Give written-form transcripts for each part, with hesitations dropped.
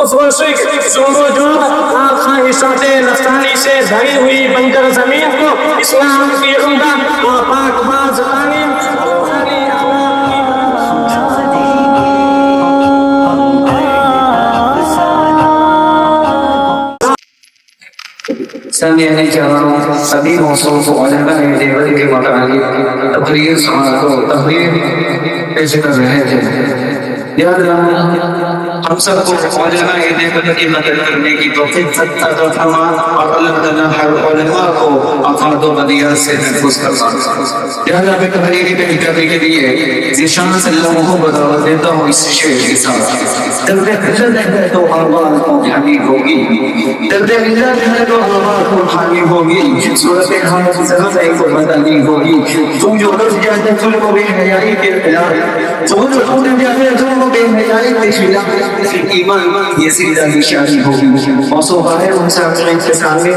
اس وشک جنب و جوب اور خواہشات نفسانی سے بھری ہوئی بنجر زمین کو اسلام کی عمدہ اور پاک باز تعلیم سامعین کرام، سبھی موصوف علماء دیوبند کے متعلق تقریر سماعت و تحریر پیش کر رہے تھے۔ یاد رہا ہم سب کو علماء دیوبند کی مدد کرنے کی توفیق عطا فرما اور اللہ تعالیٰ ہر علماء کو آفات و بلیات سے محفوظ فرما۔ لہذا میں تحریری پیش کرنے کے لیے ذیشان صلی اللہ علیہ کو دعوت دیتا ہوں اس شعر کے ساتھ۔ درد خجل ہے تو آواز حامی ہوگی، درد خجل ہے تو آواز حامی ہوگی، صورت حال کی سبب ایک کو بدلنی ہوگی۔ تم جو رس جاتے ظلم و بے حیائی کے خلاف، تم جو ٹوٹ جاتے ظلم و بے حیائی کے خلاف، پھر ایمان یہ سیدھا نشانی ہوگی۔ موصوف ہے ان سے اپنے کے سامنے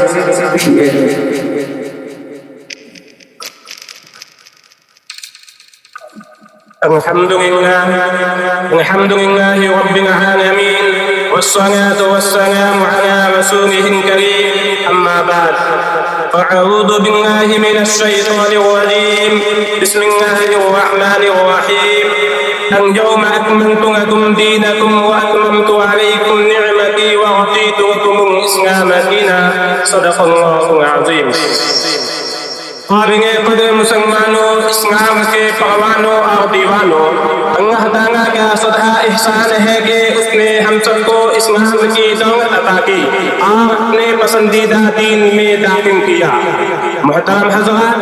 الحمد لله رب العالمين والصلاة والسلام على رسوله الكريم أما بعد فأعوذ بالله من الشيطان الرجيم بسم الله الرحمن الرحيم اليوم أكملت لكم دينكم وأتممت عليكم نعمتي ورضيت لكم الإسلام دينا صدق الله العظيم۔ قابل قدر مسلمانوں، اسلام کے پروانوں اور دیوانوں، اللہ تعالیٰ کا سدا احسان ہے کہ اس نے ہم سب کو اسلام کی دولت عطا کی اور اپنے پسندیدہ دین میں داخل کیا۔ محترم حضرات،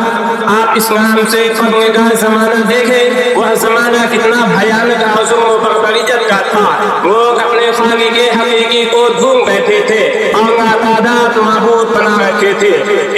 آپ اسلام سے قبل کا زمانہ دیکھیں، وہ زمانہ کتنا بھیانک اور ظلم و بربریت کا تھا۔ لوگ اپنے خالق حقیقی کو بھول بیٹھے تھے اور ناتعداد معبود بنا رکھے تھے۔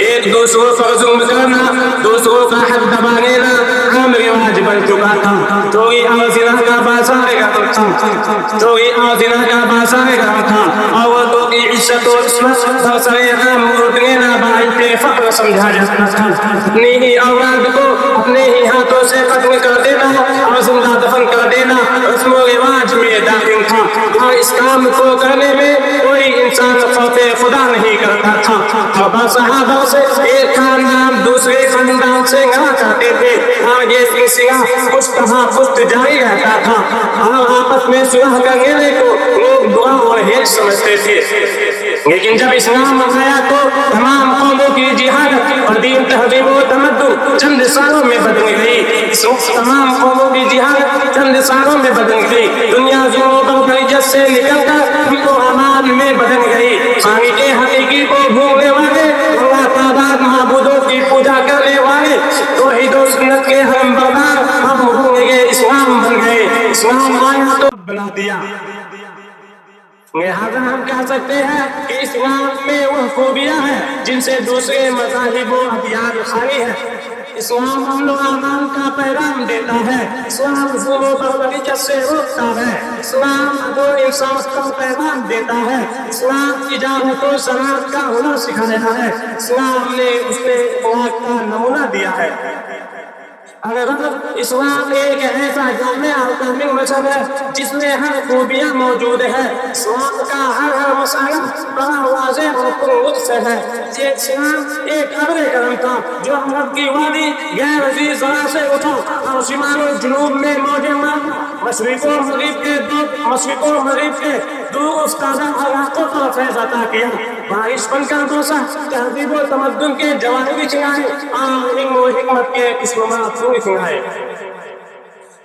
ایک دوسروں پر ظلم کرنا، دوسروں کا حق دبا لینا عام رواج بن چکا تھا۔ چوری اور زنا کا بازار گرم تھا، چوری اور زنا کا بازار گرم تھا۔ عورتوں کی عزت و عصمت برسر عام لوٹ لینا باعث فخر سمجھا جاتا تھا۔ اپنی ہی اولاد کو اپنے ہی ہاتھوں سے قتل کر دینا اور زندہ دفن کر دینا رسم و رواج میں داخل تھا، اور اس کام کو کرنے میں کوئی انسان خوف خدا نہیں کرتا تھا۔ اور صحابہ سے ایک خاندان دوسرے خاندان سے لڑا کرتے تھے اور یہ سلسلہ پشتہا پشت جاری رہتا تھا، اور آپس میں صلح کرنے کو لوگ دعا اور ہیل سمجھتے تھے۔ لیکن جب اسلام آیا تو تمام قوموں کی جہالت اور دین تہذیب و تمدن چند سالوں میں بدل گئی۔ تمام قوموں کی جہالت چند سالوں میں بدل گئی۔ دنیا ظلم و بربریت سے نکل کر ہم کو امان میں بدل گئی۔ خالق حقیقی کو بھولنے والے، اللہ تعالیٰ معبودوں کی پوجا کرنے والے، توحید و سنت کے ہم بردار ہم بھول گئے، اسلام بن گئے۔ اسلام آیا تو بنا دیا۔ لہذا ہم کہہ سکتے ہیں کہ اسلام میں وہ خوبیاں ہیں جن سے دوسرے مذاہب و ادیان خالی ہیں۔ اسلام امن و امان کا پیغام دیتا ہے، اسلام ظلم و بربریت سے روکتا ہے، اسلام عدل و انصاف کا پیغام دیتا ہے، اسلام تجارت و صنعت کا ہنر سکھاتا ہے، اسلام نے اس نے اخلاق کا نمونہ دیا ہے۔ اگر اسلام ایک ایسا جامع اور کامل مذہب ہے جس میں ہر خوبیاں موجود ہے، اسلام کا ہر مسئلہ بڑا واضح اور پرلطف ہے۔ یہ اسلام ایک ابر کرم تھا جو عرب کی وادی غیر عزیز زرا سے اٹھا اور شمال و جنوب میں موجیں مارا، مشرق و مغرب کے دور افتادہ علاقوں پر فیض عطا کیا، بارش بن کر برسا، تہذیب و تمدن کے جواہر کھلائے اور علم و حکمت کے اسلامات سنائے۔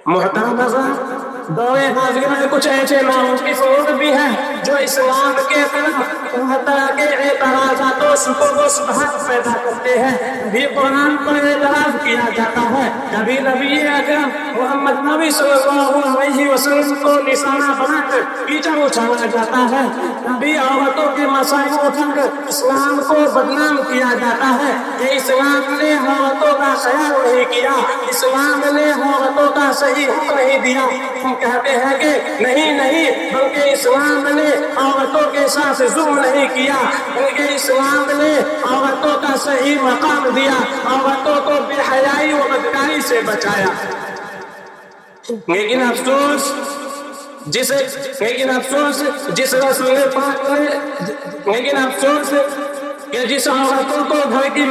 محترم حضرات، دور حاضر میں کچھ ایسے ناممکن امور بھی ہیں جو اسلام کے خلاف طرح طرح کے اعتراضات و شکوک و شبہات پیدا کرتے ہیں۔ کبھی قرآن پر اعتراض کیا جاتا ہے، کبھی نبی اکرم محمد نبی صلی اللہ علیہ وسلم کو نشانہ بنا کر پیچھا اچھالا جاتا ہے، کبھی عورتوں کے مسائل اٹھا کر اسلام کو بدنام کیا جاتا ہے کہ اسلام نے عورتوں کا خیال نہیں کیا، اسلام نے عورتوں کا صحیح حق نہیں دیا۔ ہم کہتے ہیں کہ نہیں بلکہ اسلام نے عورتوں کے ساتھ ظلم نہیں کیا، بلکہ اسلام نے عورتوں کا صحیح مقام دیا، عورتوں کو بے حیائی و بدکاری سے بچایا۔ لیکن افسوس لیکن افسوس جس رسول پاک نے لیکن افسوس کہ جس عورتوں کو گھر کی